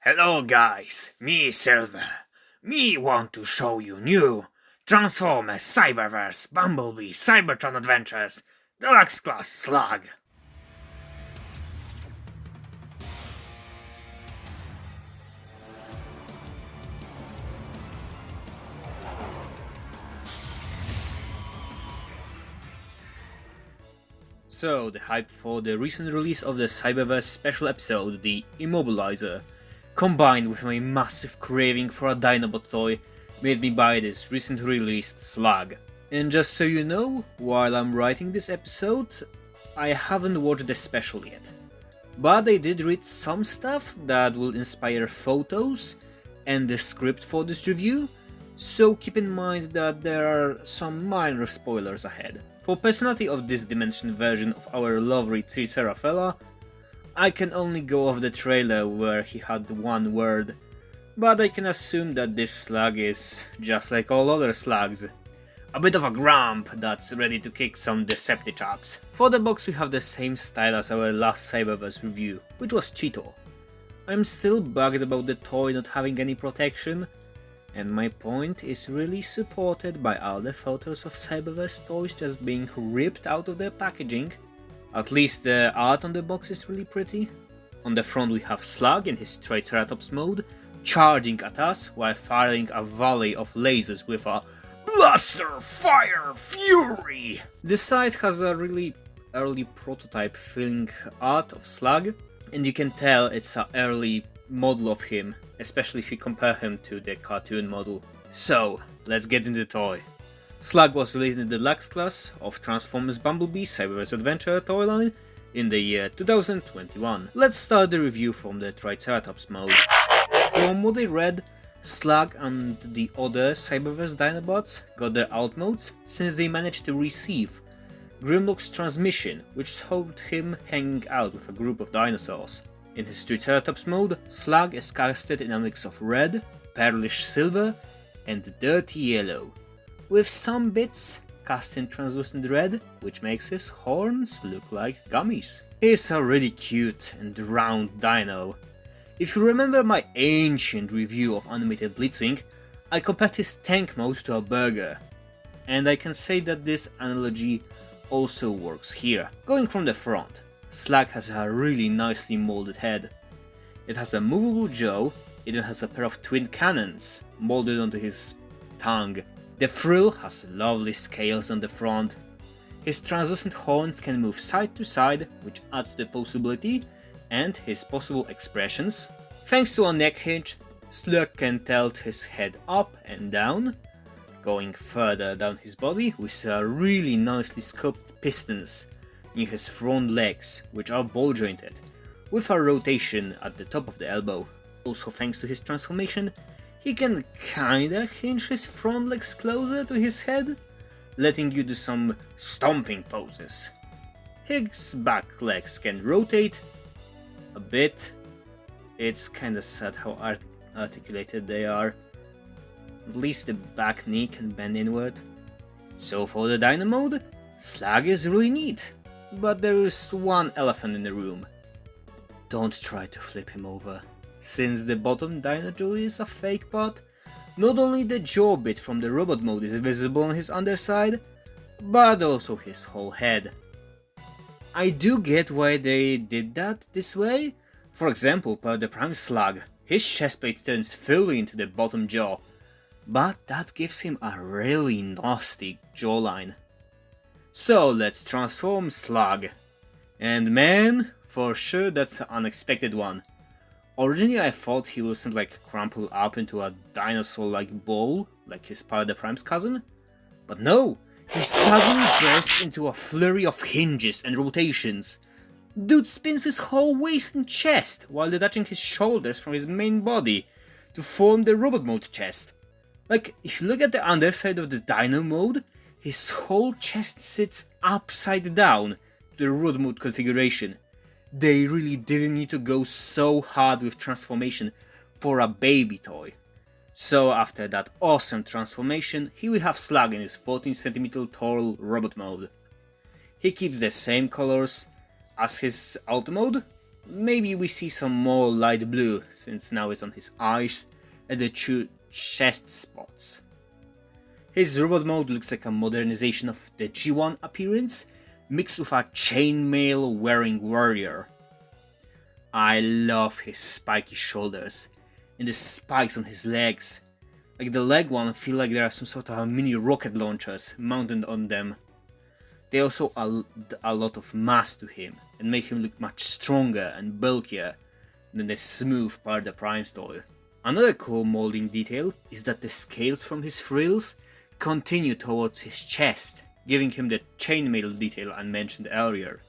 Hello guys, me Silver. Me want to show you new Transformers Cyberverse Bumblebee Cybertron Adventures Deluxe Class Slug. So, the hype for the recent release of the Cyberverse special episode, the Immobilizer, combined with my massive craving for a Dinobot toy, made me buy this recently released Slug. And just so you know, while I'm writing this episode, I haven't watched the special yet. But I did read some stuff that will inspire photos and the script for this review, so keep in mind that there are some minor spoilers ahead. For personality of this dimension version of our lovely Triceratops, I can only go off the trailer where he had one word, but I can assume that this slug is just like all other slugs. A bit of a grump that's ready to kick some Deceptichops. For the box we have the same style as our last Cyberverse review, which was Cheeto. I'm still bugged about the toy not having any protection, and my point is really supported by all the photos of Cyberverse toys just being ripped out of their packaging. At least the art on the box is really pretty. On the front we have Slug in his Triceratops mode, charging at us while firing a volley of lasers with a Blaster Fire Fury! This side has a really early prototype feeling art of Slug, and you can tell it's an early model of him, especially if you compare him to the cartoon model. So, let's get into the toy. Slug was released in the Deluxe class of Transformers Bumblebee Cyberverse Adventure toy line in the year 2021. Let's start the review from the Triceratops mode. From what I read, Slug and the other Cyberverse Dinobots got their alt modes since they managed to receive Grimlock's transmission, which showed him hanging out with a group of dinosaurs. In his Triceratops mode, Slug is casted in a mix of red, pearlish silver, and dirty yellow, with some bits cast in translucent red, which makes his horns look like gummies. He's a really cute and round dino. If you remember my ancient review of animated Blitzwing, I compared his tank mode to a burger, and I can say that this analogy also works here. Going from the front, Slug has a really nicely molded head. It has a movable jaw, it even has a pair of twin cannons molded onto his tongue. The frill has lovely scales on the front. His translucent horns can move side to side, which adds to the possibility and his possible expressions. Thanks to a neck hinge, Slug can tilt his head up and down, going further down his body with really nicely sculpted pistons near his front legs, which are ball jointed, with a rotation at the top of the elbow. Also thanks to his transformation, he can kinda hinge his front legs closer to his head, letting you do some stomping poses. His back legs can rotate a bit. It's kinda sad how articulated they are. At least the back knee can bend inward. So for the Dino mode, Slug is really neat. But there is one elephant in the room. Don't try to flip him over. Since the bottom dino jaw is a fake part, not only the jaw bit from the robot mode is visible on his underside, but also his whole head. I do get why they did that this way. For example, per the Prime Slug, his chest plate turns fully into the bottom jaw, but that gives him a really nasty jawline. So let's transform Slug. And man, for sure that's an unexpected one. Originally I thought he was something like crumpled up into a dinosaur-like ball, like his Power Prime's cousin. But no, he suddenly bursts into a flurry of hinges and rotations. Dude spins his whole waist and chest while detaching his shoulders from his main body to form the robot mode chest. Like, if you look at the underside of the Dino mode, his whole chest sits upside down to the robot mode configuration. They really didn't need to go so hard with transformation for a baby toy. So after that awesome transformation, here we have Slug in his 14cm tall robot mode. He keeps the same colors as his alt mode, Maybe we see some more light blue, since now it's on his eyes and the two chest spots. His robot mode looks like a modernization of the G1 appearance, mixed with a chainmail wearing warrior. I love his spiky shoulders and the spikes on his legs. Like the leg one feel like there are some sort of mini rocket launchers mounted on them. They also add a lot of mass to him and make him look much stronger and bulkier than the smooth part of the Prime's toy. Another cool molding detail is that the scales from his frills continue towards his chest, giving him the chainmail detail I mentioned earlier.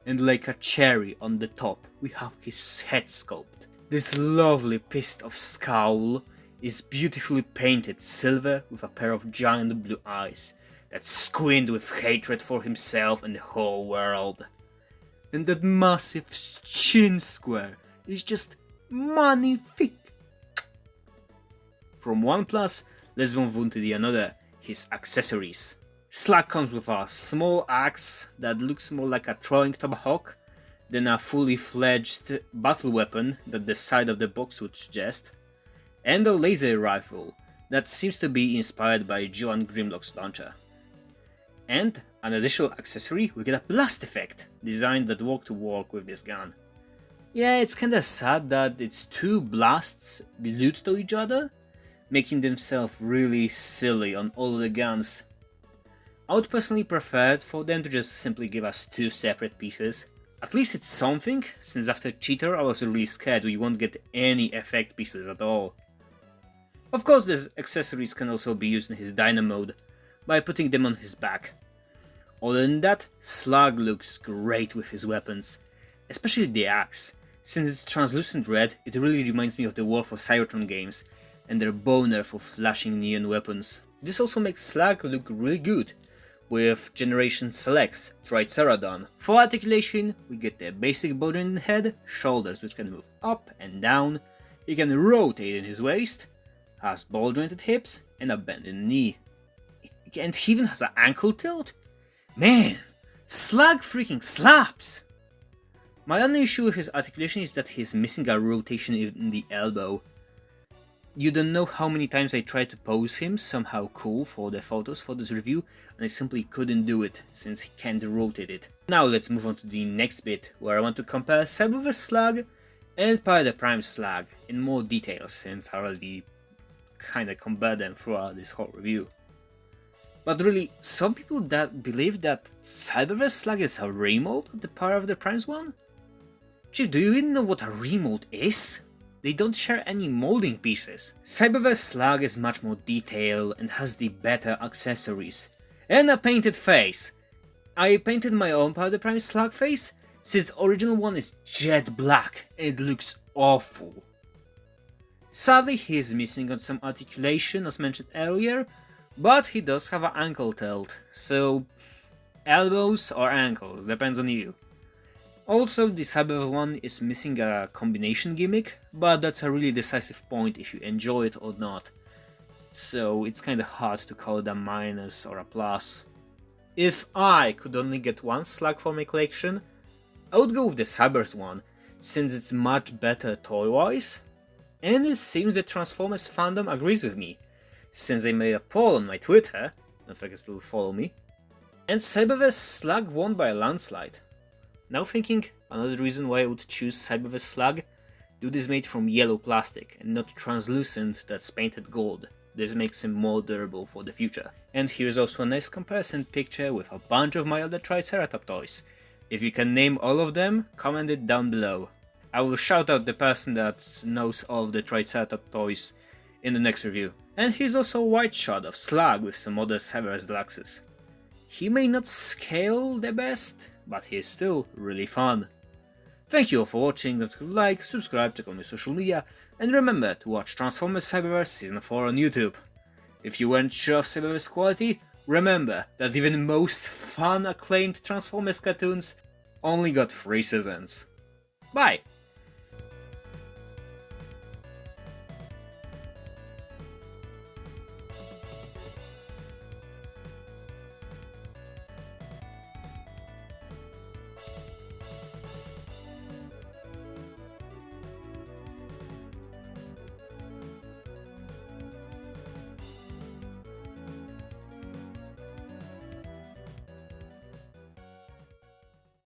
And like a cherry on the top, we have his head sculpt. This lovely fist of skull is beautifully painted silver with a pair of giant blue eyes that squint with hatred for himself and the whole world. And that massive chin square is just magnifique. From one plus, let's move on to the another, his accessories. Slug comes with a small axe that looks more like a throwing tomahawk than a fully fledged battle weapon that the side of the box would suggest, and a laser rifle that seems to be inspired by G1 Grimlock's launcher. And an additional accessory, we get a blast effect designed that work with this gun. Yeah, it's kinda sad that its two blasts glued to each other, making themselves really silly on all the guns. I would personally prefer for them to just simply give us two separate pieces. At least it's something, since after Cheater I was really scared we won't get any effect pieces at all. Of course, these accessories can also be used in his Dino mode, by putting them on his back. Other than that, Slug looks great with his weapons, especially the axe. Since it's translucent red, it really reminds me of the War for Cybertron games, and their boner for flashing neon weapons. This also makes Slug look really good, with Generation Select's Triceratops. For articulation, we get the basic ball jointed head, shoulders which can move up and down, he can rotate in his waist, has ball jointed hips, and a bended knee. And he even has an ankle tilt? Man, Slug freaking slaps! My only issue with his articulation is that he's missing a rotation in the elbow. You don't know how many times I tried to pose him somehow cool for the photos for this review, and I simply couldn't do it since he can't rotate it. Now let's move on to the next bit, where I want to compare Cyberverse Slug and Pirate Prime Slug in more detail, since I already kinda compared them throughout this whole review. But really, some people that believe that Cyberverse Slug is a remold of the Power of the Primes one? Chief, do you even know what a remold is? They don't share any molding pieces. Cyberverse Slug is much more detailed and has the better accessories. And a painted face. I painted my own Power of the Prime Slug face, since the original one is jet black and it looks awful. Sadly, he is missing on some articulation as mentioned earlier, but he does have an ankle tilt, so elbows or ankles, depends on you. Also, the Cyberverse one is missing a combination gimmick, but that's a really decisive point if you enjoy it or not, so it's kinda hard to call it a minus or a plus. If I could only get one Slug for my collection, I would go with the Cyberverse one, since it's much better toy-wise, and it seems the Transformers fandom agrees with me, since I made a poll on my Twitter, don't forget to follow me, and Cyberverse Slug won by a landslide. Now thinking, another reason why I would choose Cyberverse Slug, dude is made from yellow plastic and not translucent that's painted gold. This makes him more durable for the future. And here's also a nice comparison picture with a bunch of my other Triceratops toys. If you can name all of them, comment it down below. I will shout out the person that knows all of the Triceratops toys in the next review. And here's also a wide shot of Slug with some other Cyberverse deluxes. He may not scale the best, but he is still really fun. Thank you all for watching, don't forget to like, subscribe, check out my social media, and remember to watch Transformers Cyberverse Season 4 on YouTube. If you weren't sure of Cyberverse quality, remember that even most fun acclaimed Transformers cartoons only got 3 seasons. Bye!